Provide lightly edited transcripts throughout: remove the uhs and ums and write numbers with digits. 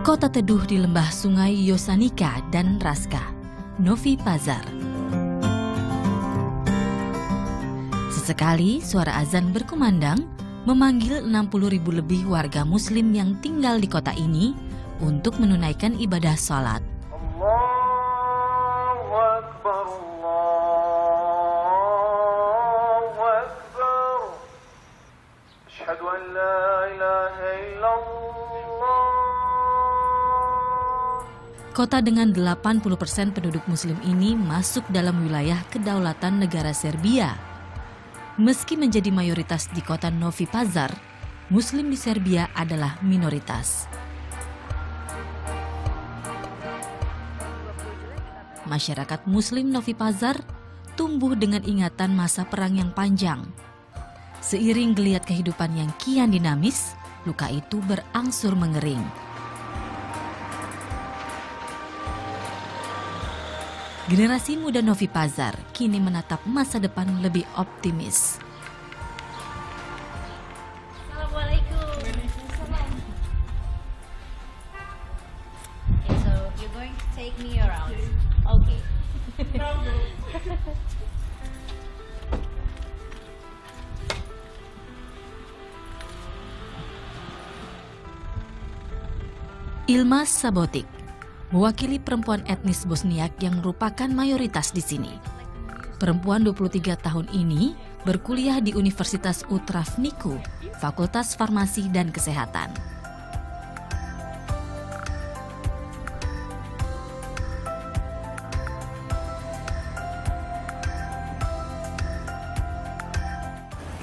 Kota teduh di lembah sungai Yosanika dan Raska, Novi Pazar. Sesekali suara azan berkumandang memanggil 60.000 lebih warga muslim yang tinggal di kota ini untuk menunaikan ibadah sholat. Kota dengan 80% penduduk muslim ini masuk dalam wilayah kedaulatan negara Serbia. Meski menjadi mayoritas di kota Novi Pazar, muslim di Serbia adalah minoritas. Masyarakat muslim Novi Pazar tumbuh dengan ingatan masa perang yang panjang. Seiring geliat kehidupan yang kian dinamis, luka itu berangsur mengering. Generasi muda Novi Pazar kini menatap masa depan lebih optimis. Assalamualaikum. Okay, so you're going to take me around. Okay. Ilma Sabotik mewakili perempuan etnis Bosniak yang merupakan mayoritas di sini. Perempuan 23 tahun ini berkuliah di Universitas Utravniku, Fakultas Farmasi dan Kesehatan.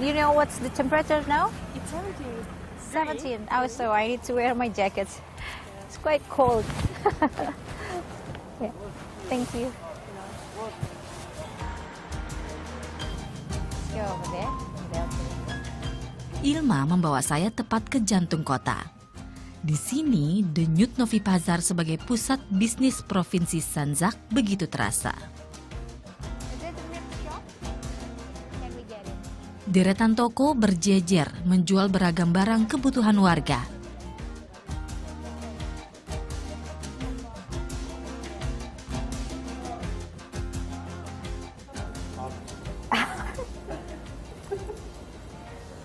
You know what's the temperature now? It's 17. 17. Oh, so I need to wear my jacket. It's quite cold. Yeah. Thank you. Let's go over there. Ilma membawa saya tepat ke jantung kota. Di sini, denyut Novi Pazar sebagai pusat bisnis Provinsi Sandžak begitu terasa. Is it the milk shop? Can we get it? Deretan toko berjejer menjual beragam barang kebutuhan warga.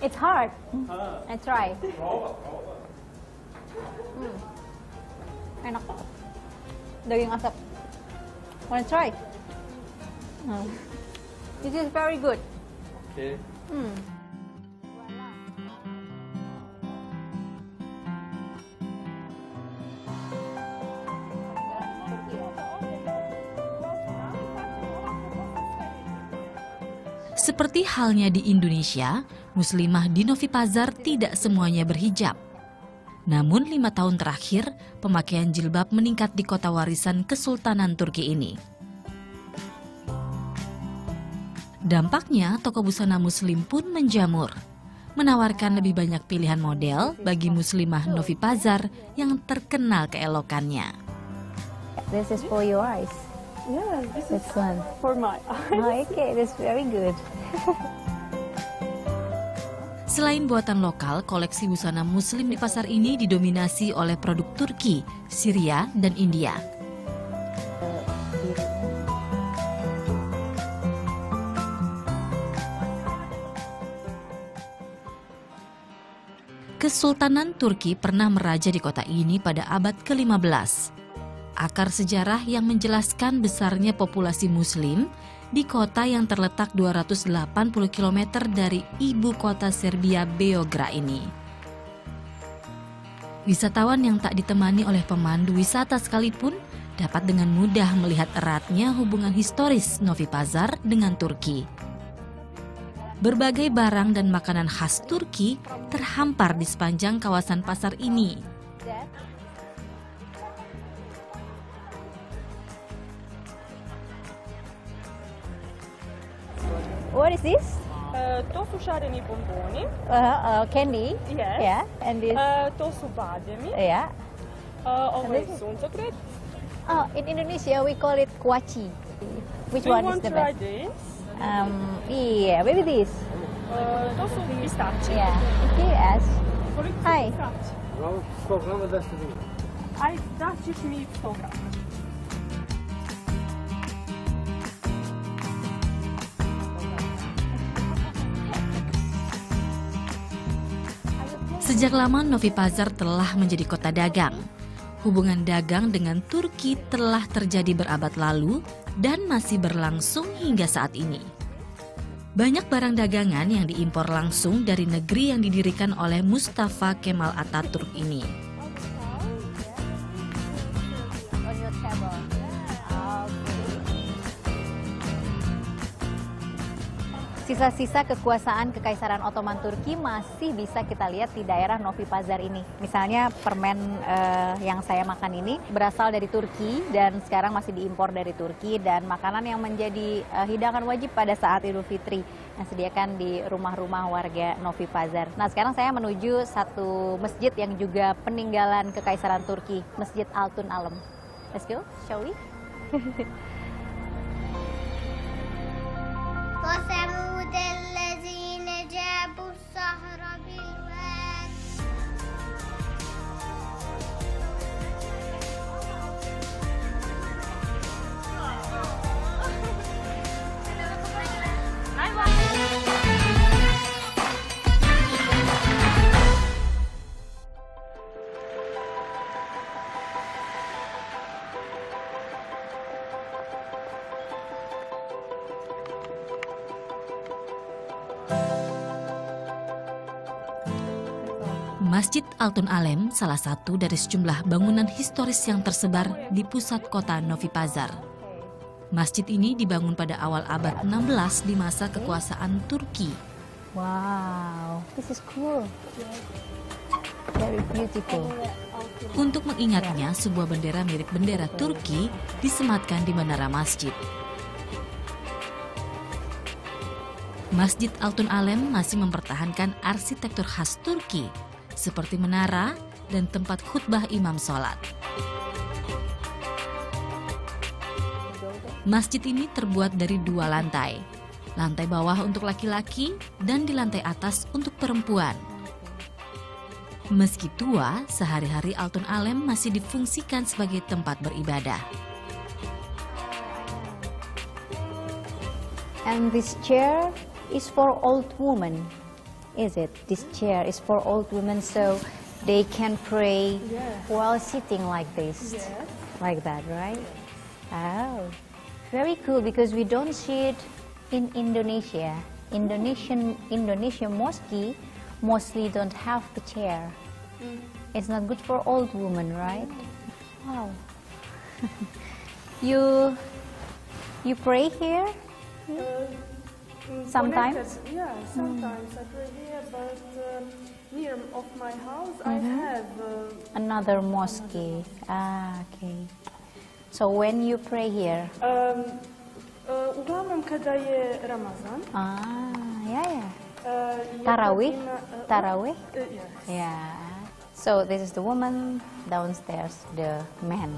It's hard. I try. Enak. Daging asap. Wanna try? This is very good. Okay. Seperti halnya di Indonesia, muslimah di Novi Pazar tidak semuanya berhijab. Namun 5 tahun terakhir, pemakaian jilbab meningkat di kota warisan Kesultanan Turki ini. Dampaknya, toko busana muslim pun menjamur, menawarkan lebih banyak pilihan model bagi muslimah Novi Pazar yang terkenal keelokannya. This is for your eyes. Yeah, this is This one. for my eyes. Oh, okay, that's very good. Selain buatan lokal, koleksi busana muslim di pasar ini didominasi oleh produk Turki, Syria, dan India. Kesultanan Turki pernah meraja di kota ini pada abad ke-15. Akar sejarah yang menjelaskan besarnya populasi muslim di kota yang terletak 280 km dari ibu kota Serbia Beograd ini. Wisatawan yang tak ditemani oleh pemandu wisata sekalipun dapat dengan mudah melihat eratnya hubungan historis Novi Pazar dengan Turki. Berbagai barang dan makanan khas Turki terhampar di sepanjang kawasan pasar ini. What is this? To su šareni bomboni. Candy. Yes. Yeah, and this. To su bademi. Yeah. Ovo je suncokret. Oh, in Indonesia we call it kuaci. Which Do you one want is the to try best? this? Yeah, maybe this. To su pistači. Yeah. Yes. Koliko su Hi. pistači? Skoro 10 dinara. Aj daćiš mi fotograf. Sejak lama Novi Pazar telah menjadi kota dagang. Hubungan dagang dengan Turki telah terjadi berabad lalu dan masih berlangsung hingga saat ini. Banyak barang dagangan yang diimpor langsung dari negeri yang didirikan oleh Mustafa Kemal Atatürk ini. On your table. Sisa-sisa kekuasaan Kekaisaran Ottoman Turki masih bisa kita lihat di daerah Novi Pazar ini. Misalnya permen yang saya makan ini berasal dari Turki dan sekarang masih diimpor dari Turki, dan makanan yang menjadi hidangan wajib pada saat Idul Fitri yang disediakan di rumah-rumah warga Novi Pazar. Nah, sekarang saya menuju satu masjid yang juga peninggalan Kekaisaran Turki, Masjid Altun Alem. Let's go, shall we? وثمود الذين جابوا الصخر بالواد Masjid Altun Alem salah satu dari sejumlah bangunan historis yang tersebar di pusat kota Novi Pazar. Masjid ini dibangun pada awal abad 16 di masa kekuasaan Turki. Wow, this is cool. Very beautiful. Untuk mengingatnya, sebuah bendera mirip bendera Turki disematkan di menara masjid. Masjid Altun Alem masih mempertahankan arsitektur khas Turki, seperti menara dan tempat khutbah imam sholat. Masjid ini terbuat dari 2 lantai. Lantai bawah untuk laki-laki dan di lantai atas untuk perempuan. Meski tua, sehari-hari Altun Alem masih difungsikan sebagai tempat beribadah. And this chair is for old women, is it? This chair is for old women, so they can pray while sitting like this, like that, right? Oh, very cool, because we don't see it in Indonesia. Indonesian mosque mostly don't have the chair. It's not good for old women, right? Wow. You pray here? Sometimes? Yeah, sometimes I pray here, but near of my house I have Another mosque. Ah, okay. So when you pray here? uglavnom kada je Ramazan. Ah, yeah. je Tarawih? godina, Tarawih? yes. Yeah. So this is the woman, downstairs the man.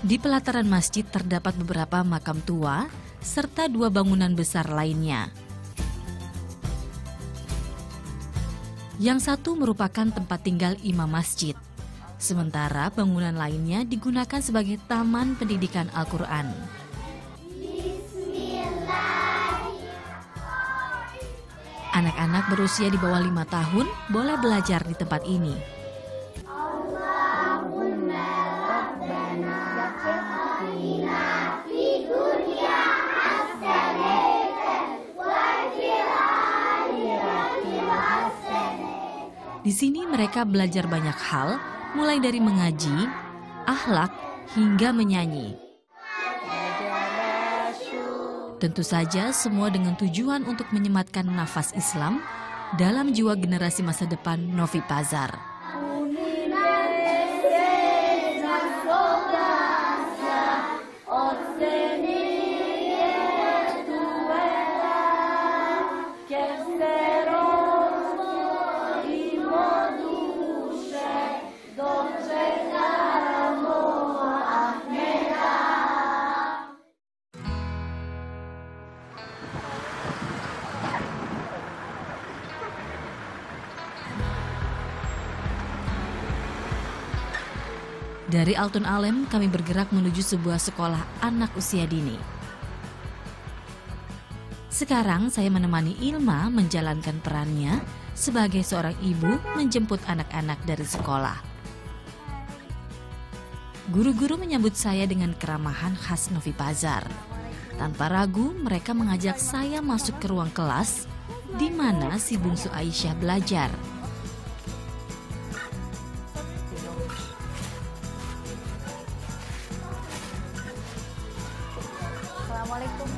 Di pelataran masjid terdapat beberapa makam tua serta 2 bangunan besar lainnya. Yang satu merupakan tempat tinggal imam masjid, sementara bangunan lainnya digunakan sebagai taman pendidikan Al-Quran. Anak-anak berusia di bawah 5 tahun boleh belajar di tempat ini. Di sini mereka belajar banyak hal, mulai dari mengaji, akhlak, hingga menyanyi. Tentu saja semua dengan tujuan untuk menyematkan nafas Islam dalam jiwa generasi masa depan Novi Pazar. Dari Altun Alem, kami bergerak menuju sebuah sekolah anak usia dini. Sekarang saya menemani Ilma menjalankan perannya sebagai seorang ibu menjemput anak-anak dari sekolah. Guru-guru menyambut saya dengan keramahan khas Novi Pazar. Tanpa ragu, mereka mengajak saya masuk ke ruang kelas di mana si bungsu Aisyah belajar. Assalamualaikum.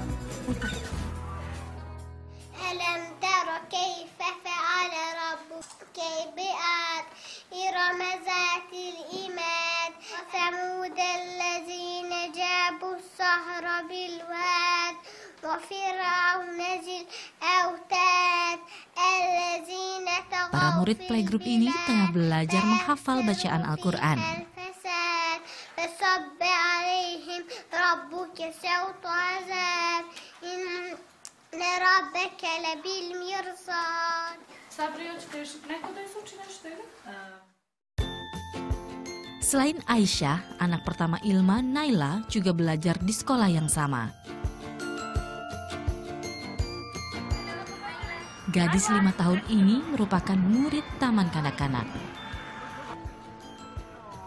ألم تر كيف فعل ربك بآد إرم ذات العماد وثمود الذين جابوا الصخر بالواد وفرعون ذي الأوتاد الذين Para طغوا murid في playgroup ini tengah البلاد belajar menghafal bacaan Al-Quran. الفساد فصب عليهم ربك سوط عذاب إن ربك لبالمرصاد. Sabri, hoćeš neko da izuči nešto ili? Selain Aisyah, anak pertama Ilma, Naila, juga belajar di sekolah yang sama. Gadis 5 tahun ini merupakan murid taman kanak-kanak.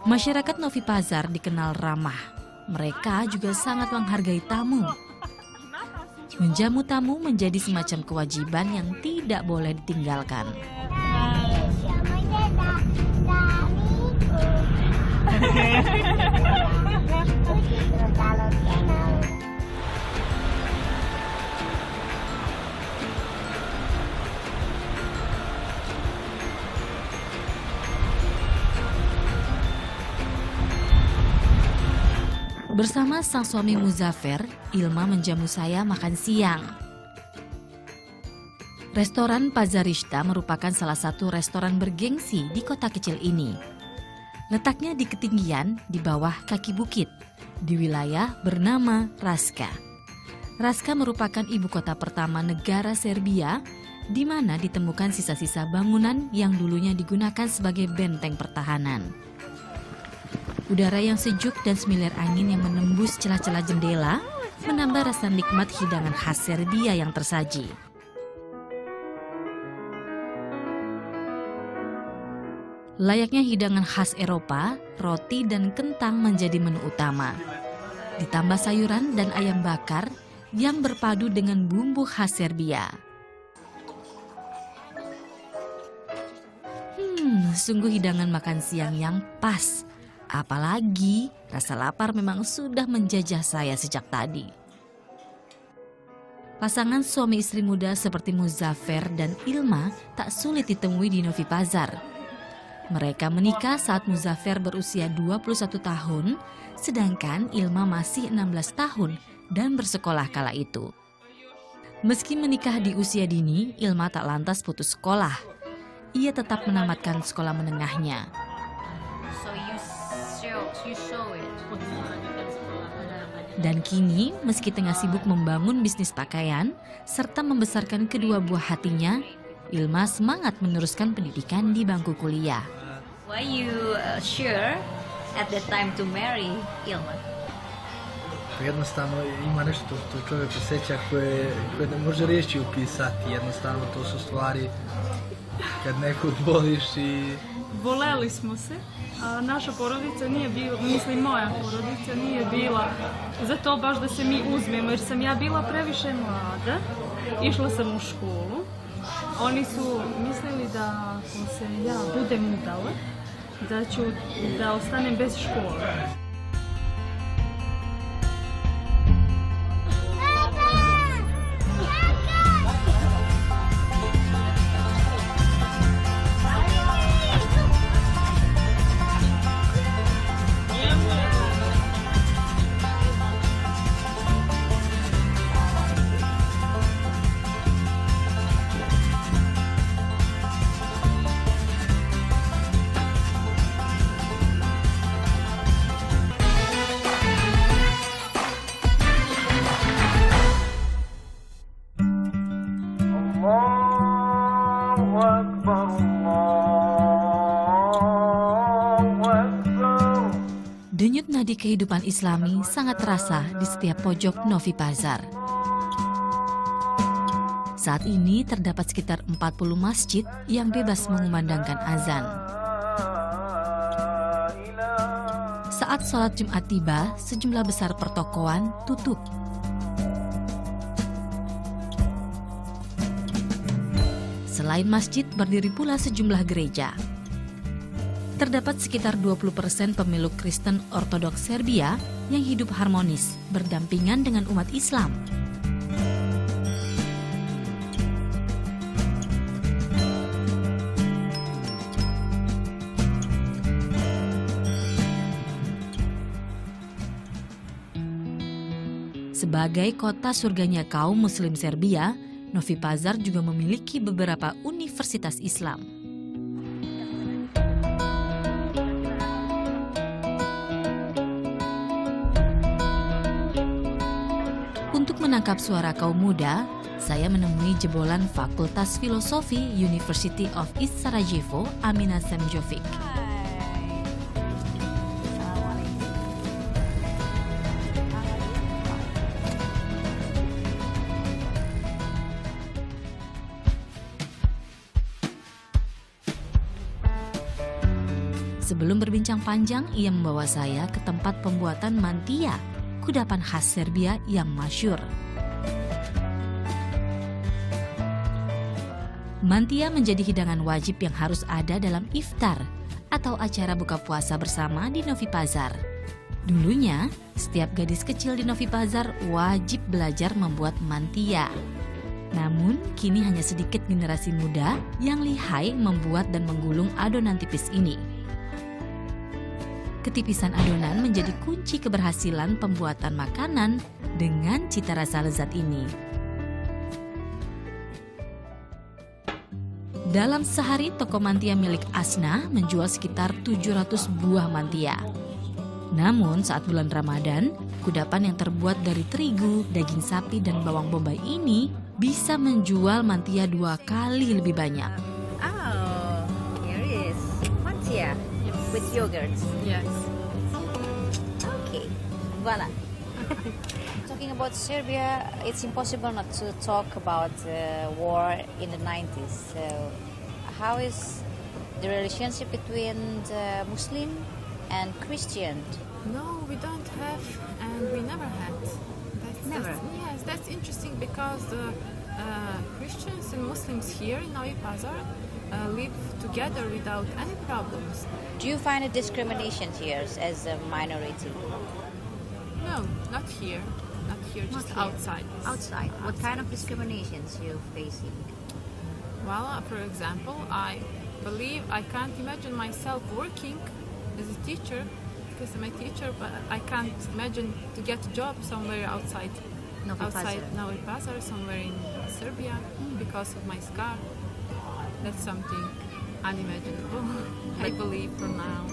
Masyarakat Novi Pazar dikenal ramah. Mereka juga sangat menghargai tamu. Menjamu tamu menjadi semacam kewajiban yang tidak boleh ditinggalkan. Bersama sang suami Muzaffer, Ilma menjamu saya makan siang. Restoran Pazarishta merupakan salah satu restoran bergengsi di kota kecil ini. Letaknya di ketinggian di bawah kaki bukit, di wilayah bernama Raška. Raška merupakan ibu kota pertama negara Serbia, di mana ditemukan sisa-sisa bangunan yang dulunya digunakan sebagai benteng pertahanan. Udara yang sejuk dan semilir angin yang menembus celah-celah jendela menambah rasa nikmat hidangan khas Serbia yang tersaji. Layaknya hidangan khas Eropa, roti dan kentang menjadi menu utama. Ditambah sayuran dan ayam bakar yang berpadu dengan bumbu khas Serbia. Sungguh hidangan makan siang yang pas. Apalagi rasa lapar memang sudah menjajah saya sejak tadi. Pasangan suami istri muda seperti Muzaffer dan Ilma tak sulit ditemui di Novi Pazar. Mereka menikah saat Muzaffer berusia 21 tahun, sedangkan Ilma masih 16 tahun dan bersekolah kala itu. Meski menikah di usia dini, Ilma tak lantas putus sekolah. Ia tetap menamatkan sekolah menengahnya. Dan kini, meski tengah sibuk membangun bisnis pakaian serta membesarkan kedua buah hatinya, Ilma semangat meneruskan pendidikan di bangku kuliah. Why you sure at the time to marry Ilma? Jednostavno ima nešto što čovjek osjeća koje ne može riječi upisati. Jednostavno to su stvari kad nekog voliš i... Voleli smo se, a naša porodica nije bila, mislim moja porodica nije bila za to baš da se mi uzmemo, jer sam ja bila previše mlada, išla sam u školu. Oni su mislili da ako se ja budem udala, da ću da ostanem bez škole. kehidupan Islami sangat terasa di setiap pojok Novi Pazar. Saat ini terdapat sekitar 40 masjid yang bebas mengumandangkan azan. Saat sholat Jumat tiba, sejumlah besar pertokoan tutup. Selain masjid, berdiri pula sejumlah gereja. Terdapat sekitar 20% pemeluk Kristen Ortodoks Serbia yang hidup harmonis, berdampingan dengan umat Islam. Sebagai kota surganya kaum Muslim Serbia, Novi Pazar juga memiliki beberapa universitas Islam. Untuk menangkap suara kaum muda, saya menemui jebolan Fakultas Filosofi University of East Sarajevo, Amina Semjovic. Sebelum berbincang panjang, ia membawa saya ke tempat pembuatan mantia, kudapan khas Serbia yang masyhur. Mantia menjadi hidangan wajib yang harus ada dalam iftar atau acara buka puasa bersama di Novi Pazar. Dulunya, setiap gadis kecil di Novi Pazar wajib belajar membuat mantia. Namun, kini hanya sedikit generasi muda yang lihai membuat dan menggulung adonan tipis ini. Ketipisan adonan menjadi kunci keberhasilan pembuatan makanan dengan cita rasa lezat ini. Dalam sehari, toko mantia milik Asna menjual sekitar 700 buah mantia. Namun saat bulan Ramadan, kudapan yang terbuat dari terigu, daging sapi, dan bawang bombay ini bisa menjual mantia 2 kali lebih banyak. Oh, here is mantia. With yogurt. Yes. Okay, voila. Talking about Serbia, it's impossible not to talk about the war in the 90s. So, how is the relationship between the Muslim and Christian? No, we don't have, and we never had. Yes, that's interesting because Christians and Muslims here in Novi Pazar live together without any problems. Do you find a discrimination here as a minority? No, not here. Not here, just Not here. outside. Outside. What kind of discriminations you facing? Well, for example, I believe I can't imagine myself working as a teacher because I'm a teacher, but I can't imagine to get a job somewhere outside Novi Pazar, somewhere in Serbia because of my scar. That's something unimaginable, I believe, for now.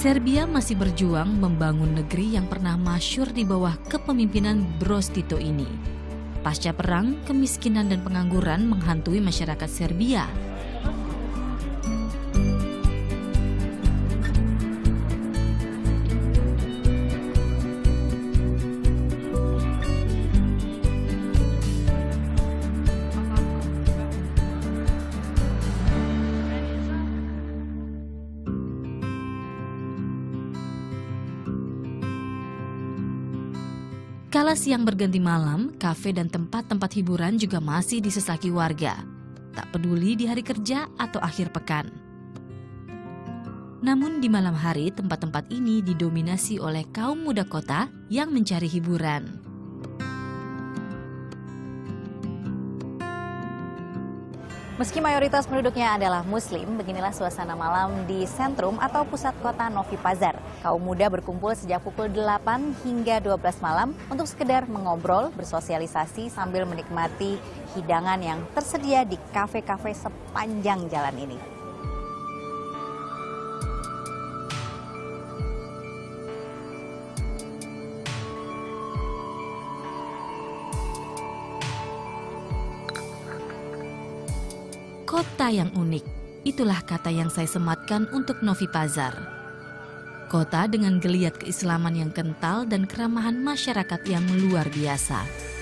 Serbia masih berjuang membangun negeri yang pernah masyhur di bawah kepemimpinan Broz Tito ini. Pasca perang, kemiskinan dan pengangguran menghantui masyarakat Serbia. Kala siang berganti malam, kafe dan tempat-tempat hiburan juga masih disesaki warga. Tak peduli di hari kerja atau akhir pekan. Namun di malam hari, tempat-tempat ini didominasi oleh kaum muda kota yang mencari hiburan. Meski mayoritas penduduknya adalah Muslim, beginilah suasana malam di sentrum atau pusat kota Novi Pazar. Kaum muda berkumpul sejak pukul 8 hingga 12 malam untuk sekedar mengobrol, bersosialisasi sambil menikmati hidangan yang tersedia di kafe-kafe sepanjang jalan ini. Kota yang unik, itulah kata yang saya sematkan untuk Novi Pazar. Kota dengan geliat keislaman yang kental dan keramahan masyarakat yang luar biasa.